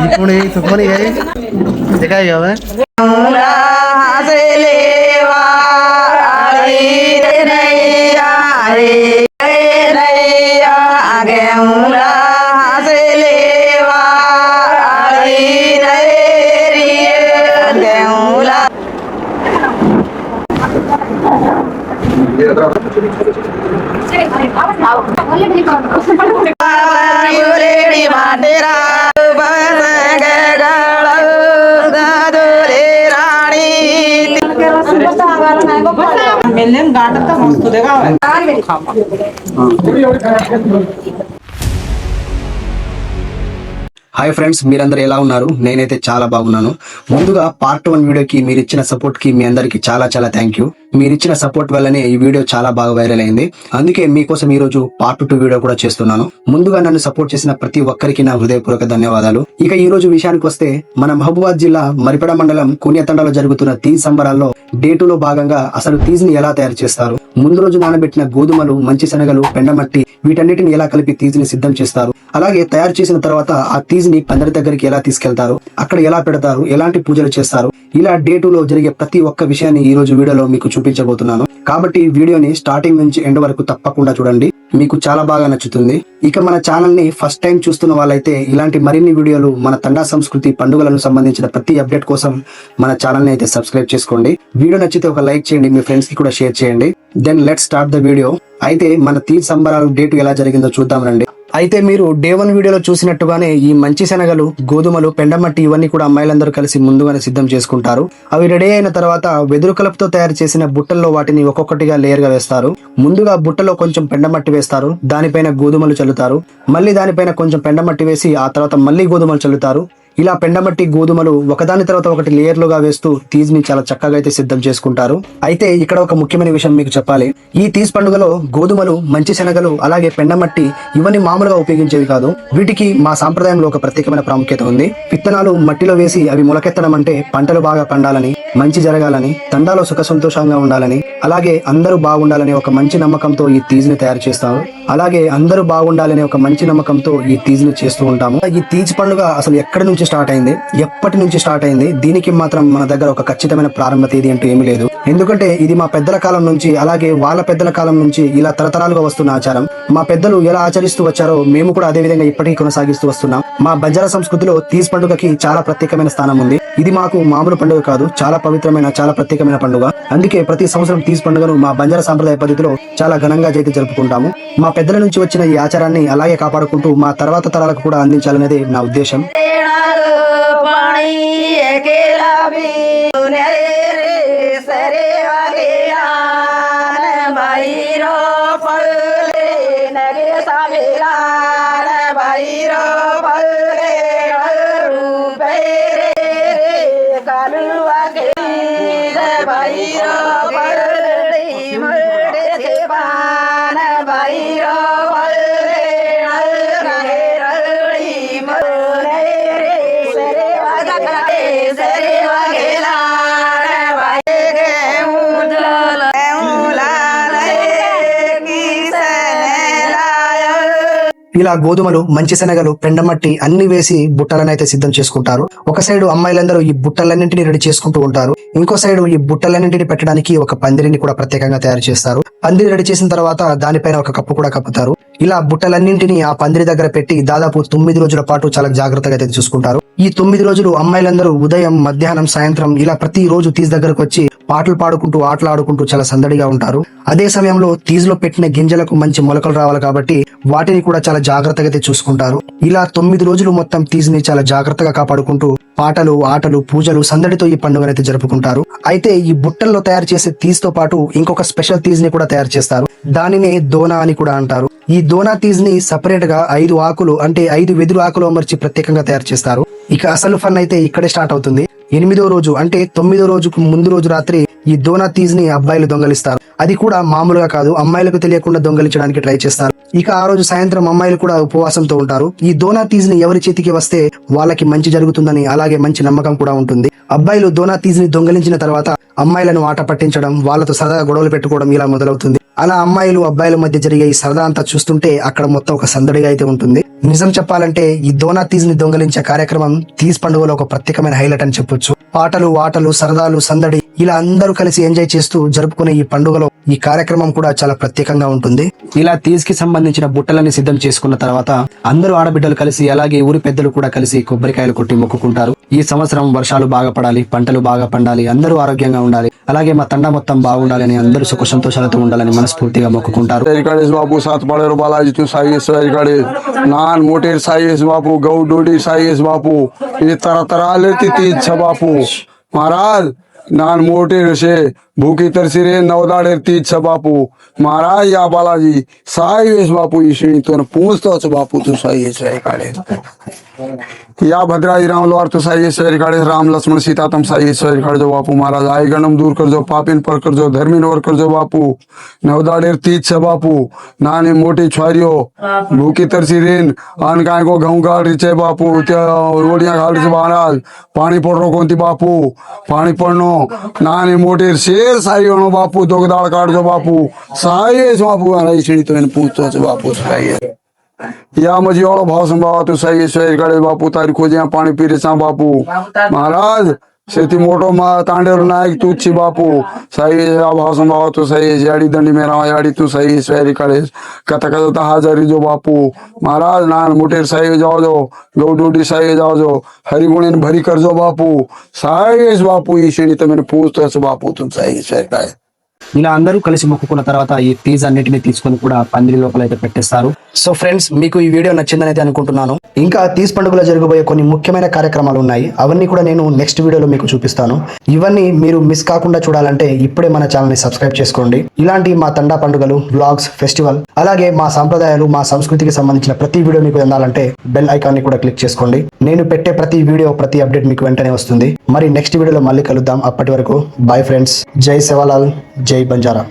पुणे तो कोनी गई देखा ही होगा హాయ్ ఫ్రెండ్స్, మీరందరూ ఎలా ఉన్నారు? నేనైతే చాలా బాగున్నాను. ముందుగా పార్ట్ 1 వీడియోకి మీరు ఇచ్చిన సపోర్ట్ కి మీ అందరికి చాలా చాలా థ్యాంక్ యూ. మీరు ఇచ్చిన సపోర్ట్ వల్లనే ఈ వీడియో చాలా బాగా వైరల్ అయింది. అందుకే మీకోసం ఈ రోజు పార్ట్ 2 వీడియో కూడా చేస్తున్నాను. ముందుగా నన్ను సపోర్ట్ చేసిన ప్రతి ఒక్కరికి నా హృదయపూర్వక ధన్యవాదాలు. ఇక ఈ రోజు విషయానికి వస్తే, మన మహబూబాద్ జిల్లా మరిపెడ మండలం కూన్యతండలో జరుగుతున్న తీజ్ సంబరాల్లో డే 2 లో భాగంగా అసలు తీజ్ ని ఎలా తయారు చేస్తారు, ముందు రోజు నానబెట్టిన గోధుమలు, మంచి శనగలు, పెండమట్టి వీటన్నిటిని ఎలా కలిపి తీజ్ ని సిద్ధం చేస్తారు, అలాగే తయారు చేసిన తర్వాత ఆ తీజ్ ని పందిరి దగ్గరికి ఎలా తీసుకెళ్తారు, అక్కడ ఎలా పెడతారు, ఎలాంటి పూజలు చేస్తారు, ఇలా డే 2 లో జరిగే ప్రతి ఒక్క విషయాన్ని ఈ రోజు వీడియోలో మీకు చూపించబోతున్నాను. కాబట్టి వీడియోని స్టార్టింగ్ నుంచి ఎండ్ వరకు తప్పకుండా చూడండి, మీకు చాలా బాగా నచ్చుతుంది. ఇక మన ఛానల్ ని ఫస్ట్ టైం చూస్తున్న వాళ్ళైతే ఇలాంటి మరిన్ని వీడియోలు, మన తండా సంస్కృతి పండుగలను సంబంధించిన ప్రతి అప్డేట్ కోసం మన ఛానల్ ని అయితే సబ్స్క్రైబ్ చేసుకోండి. వీడియో నచ్చితే ఒక లైక్ చేయండి, మీ ఫ్రెండ్స్ కి కూడా షేర్ చేయండి. Then let's start the video. అయితే మన తీజ్ సంబరాలు డే 2 ఎలా జరిగిందో చూద్దాం రండి. అయితే మీరు డే 1 వీడియోలో చూసినట్టుగానే ఈ మంచి శనగలు, గోధుమలు, పెండమట్టి ఇవన్నీ కూడా అమ్మాయిలందరూ కలిసి ముందుగానే సిద్ధం చేసుకుంటారు. అవి రెడీ అయిన తర్వాత వెదురు కలుపుతో తయారు చేసిన బుట్టల్లో వాటిని ఒక్కొక్కటిగా లేయర్ గా వేస్తారు. ముందుగా బుట్టలో కొంచెం పెండమట్టి వేస్తారు, దానిపైన గోధుమలు చల్లుతారు, మళ్ళీ దానిపైన కొంచెం పెండమట్టి వేసి ఆ తర్వాత మళ్ళీ గోధుమలు చల్లుతారు. ఇలా పెండమట్టి, గోధుమలు ఒకదాని తర్వాత ఒకటి లేయర్లుగా వేస్తూ తీజ్ ని చాలా చక్కగా అయితే సిద్ధం చేసుకుంటారు. అయితే ఇక్కడ ఒక ముఖ్యమైన విషయం మీకు చెప్పాలి. ఈ తీజ్ పండుగలో గోధుమలు, మంచి శనగలు, అలాగే పెండమట్టి ఇవన్నీ మామూలుగా ఉపయోగించేవి కాదు. వీటికి మా సాంప్రదాయంలో ఒక ప్రత్యేకమైన ప్రాముఖ్యత ఉంది. విత్తనాలు మట్టిలో వేసి అవి మొలకెత్తడం అంటే పంటలు బాగా పండాలని, మంచి జరగాలని, తండాలో సుఖ సంతోషంగా ఉండాలని, అలాగే అందరూ బాగుండాలని ఒక మంచి నమ్మకంతో ఈ తీజ్ ని తయారు చేస్తారు. అలాగే అందరూ బాగుండాలనే ఒక మంచి నమ్మకంతో ఈ తీజ్ ని చేస్తూ ఉంటాము. ఈ తీజ్ పండుగ అసలు ఎక్కడి నుంచి స్టార్ట్ అయింది, ఎప్పటి నుంచి స్టార్ట్ అయింది, దీనికి మాత్రం మన దగ్గర ఒక ఖచ్చితమైన ప్రారంభ తేదీ అంటూ ఏమీ లేదు. ఎందుకంటే ఇది మా పెద్దల కాలం నుంచి, అలాగే వాళ్ళ పెద్దల కాలం నుంచి ఇలా తరతరాలుగా వస్తున్న ఆచారం. మా పెద్దలు ఎలా ఆచరిస్తూ వచ్చారో మేము కూడా అదే విధంగా ఇప్పటికీ కొనసాగిస్తూ వస్తున్నాం. మా బంజారా సంస్కృతిలో తీజ్ పండుగకి చాలా ప్రత్యేకమైన స్థానం ఉంది. ఇది మాకు మామూలు పండుగ కాదు, చాలా పవిత్రమైన, చాలా ప్రత్యేకమైన పండుగ. అందుకే ప్రతి సంవత్సరం తీజ్ పండుగను మా బంజారా సాంప్రదాయ పద్ధతిలో చాలా ఘనంగా అయితే జరుపుకుంటాము. మా పెద్దల నుంచి వచ్చిన ఈ ఆచారాన్ని అలాగే కాపాడుకుంటూ మా తర్వాత తరాలకు కూడా అందించాలనేది నా ఉద్దేశం. ఇలా గోధుమలు, మంచి శనగలు, పెండమట్టి అన్ని వేసి బుట్టలనైతే సిద్ధం చేసుకుంటారు. ఒక సైడు అమ్మాయిలందరూ ఈ బుట్టలన్నింటినీ రెడీ చేసుకుంటూ ఉంటారు. ఇంకో సైడు ఈ బుట్టలన్నింటినీ పెట్టడానికి ఒక పందిరిని కూడా ప్రత్యేకంగా తయారు చేస్తారు. పందిరి రెడీ చేసిన తర్వాత దానిపైన ఒక కప్పు కూడా కప్పుతారు. ఇలా బుట్టలన్నింటినీ ఆ పందిరి దగ్గర పెట్టి దాదాపు 9 రోజుల పాటు చాలా జాగ్రత్తగా అయితే చూసుకుంటారు. ఈ 9 రోజులు అమ్మాయిలందరూ ఉదయం, మధ్యాహ్నం, సాయంత్రం ఇలా ప్రతి రోజు తీజ్ దగ్గరకు వచ్చి పాటలు పాడుకుంటూ, ఆటలాడుకుంటూ చాలా సందడిగా ఉంటారు. అదే సమయంలో తీజ్ లో పెట్టిన గింజలకు మంచి మొలకలు రావాలి కాబట్టి వాటిని కూడా చాలా జాగ్రత్తగా అయితే చూసుకుంటారు. ఇలా 9 రోజులు మొత్తం తీజ్ ని చాలా జాగ్రత్తగా కాపాడుకుంటూ పాటలు, ఆటలు, పూజలు, సందడితో ఈ పండుగనైతే జరుపుకుంటారు. అయితే ఈ బుట్టల్లో తయారు చేసే తీజ్ తో పాటు ఇంకొక స్పెషల్ తీజ్ ని కూడా తయారు చేస్తారు. దానినే దోనా అని కూడా అంటారు. ఈ దోనా తీజ్ ని సపరేట్ గా 5 ఆకులు అంటే 5 వెదురు ఆకులు అమర్చి ప్రత్యేకంగా తయారు చేస్తారు. ఇక అసలు ఫన్ అయితే ఇక్కడే స్టార్ట్ అవుతుంది. 8వ రోజు అంటే 9వ రోజుకు ముందు రోజు రాత్రి ఈ దోనా తీజ్ ని అబ్బాయిలు దొంగలిస్తారు. అది కూడా మామూలుగా కాదు, అమ్మాయిలకు తెలియకుండా దొంగలించడానికి ట్రై చేస్తారు. ఇక ఆ రోజు సాయంత్రం అమ్మాయిలు కూడా ఉపవాసంతో ఉంటారు. ఈ దోనా తీజ్ ని ఎవరి చేతికి వస్తే వాళ్ళకి మంచి జరుగుతుందని, అలాగే మంచి నమ్మకం కూడా ఉంటుంది. అబ్బాయిలు దోనా తీజ్ని దొంగలించిన తర్వాత అమ్మాయిలను ఆట పట్టించడం, వాళ్ళతో సరదాగా గొడవలు పెట్టుకోవడం ఇలా మొదలవుతుంది. అలా అమ్మాయిలు అబ్బాయిల మధ్య జరిగే ఈ సరదా అంతా చూస్తుంటే అక్కడ మొత్తం ఒక సందడిగా అయితే ఉంటుంది. నిజం చెప్పాలంటే ఈ దోనా తీజ్ని దొంగలించే కార్యక్రమం తీజ్ పండుగలో ఒక ప్రత్యేకమైన హైలైట్ అని చెప్పొచ్చు. పాటలు, ఆటలు, సరదాలు, సందడి ఇలా అందరూ కలిసి ఎంజాయ్ చేస్తూ జరుపుకునే ఈ పండుగలో ఈ కార్యక్రమం కూడా చాలా ప్రత్యేకంగా ఉంటుంది. ఇలా తీజ్ కి సంబంధించిన బుట్టలని సిద్ధం చేసుకున్న తర్వాత అందరూ ఆడబిడ్డలు కలిసి అలాగే ఊరి పెద్దలు కూడా కలిసి కొబ్బరికాయలు కొట్టి మొక్కుకుంటారు. ఈ సంవత్సరం వర్షాలు బాగా పడాలి, పంటలు బాగా పండాలి, అందరూ ఆరోగ్యంగా ఉండాలి, అలాగే మా తండా మొత్తం బాగుండాలని, అందరూ సుఖ సంతోషాలతో ఉండాలని మనస్ఫూర్తిగా మొక్కుకుంటారు. बापू सात पड़े बालाजी तू साई नान मोटे साई बापू गौ डोडी साई बापू ये तरह तरह लेती तीज छ बापू महाराज नान मोटे से भूखी तरसी रे नवदाड़े तीज छ बापू महाराज या बालाजी साई बापू ईश्वरी तो पूछता बापू तू साई काढ़े या भद्राई राम लोहार तो साई काढ़े राम लक्ष्मण सीता तम साई काढ़ जो बापू महाराज आई गणम दूर कर जो पापिन पर कर जो धर्मीन और कर जो बापू नवदाड़े तीज छ बापू नानी मोटी छुआरियो भूखी तरसी रेन आन काय को घऊ गाड़ रिचे बापू रोडियां गाड़ रिचे महाराज पानी पड़ रो कोंती बापू पानी पड़नो नानी मोटी शेर साई होनो बापू दोगदाड़ काट जो बापू साई बापू ईश्वरी तो पूछतो बापू साई या मजी वालों भाव संभावा तू सही सही गड़े बापू तारी खोजिया पानी पी रे बापू महाराज सेती मोटो मा तांडेर नायक तू छी बापू सही भाव संभावा तू सही याड़ी दंडी मेरा याड़ी तू सही सही करे कथा कथा हाजरी जो बापू महाराज नान मुटेर सही जाओ जो गौ डूडी सही जाओ जो हरि गुण भरी कर जो बापू सही बापू ईश्वरी तो मैंने पूछतो बापू तुम सही सही करे. ఇలా అందరూ కలిసి మొక్కుకున్న తర్వాత ఈ తీజ్ అన్నిటిని తీసుకొని కూడా పందిరి లోపల అయితే పెట్టేస్తారు. సో ఫ్రెండ్స్, మీకు ఈ వీడియో నచ్చిందనైతే అనుకుంటున్నాను. ఇంకా తీజ్ పండుగలో జరగబోయే కొన్ని ముఖ్యమైన కార్యక్రమాలు ఉన్నాయి. అవన్నీ కూడా నేను నెక్స్ట్ వీడియోలో మీకు చూపిస్తాను. ఇవన్నీ మీరు మిస్ కాకుండా చూడాలంటే ఇప్పుడే మన ఛానల్ ని సబ్స్క్రైబ్ చేసుకోండి. ఇలాంటి మా తండా పండుగలు, వ్లాగ్స్, ఫెస్టివల్, అలాగే మా సాంప్రదాయాలు, మా సంస్కృతికి సంబంధించిన ప్రతి వీడియో మీకు అందాలంటే బెల్ ఐకాన్ ని కూడా క్లిక్ చేసుకోండి. నేను పెట్టే ప్రతి వీడియో, ప్రతి అప్డేట్ మీకు వెంటనే వస్తుంది. మరి నెక్స్ట్ వీడియోలో మళ్ళీ కలుద్దాం. అప్పటి వరకు బాయ్ ఫ్రెండ్స్. జై సేవాలాల్, జై బంజారా.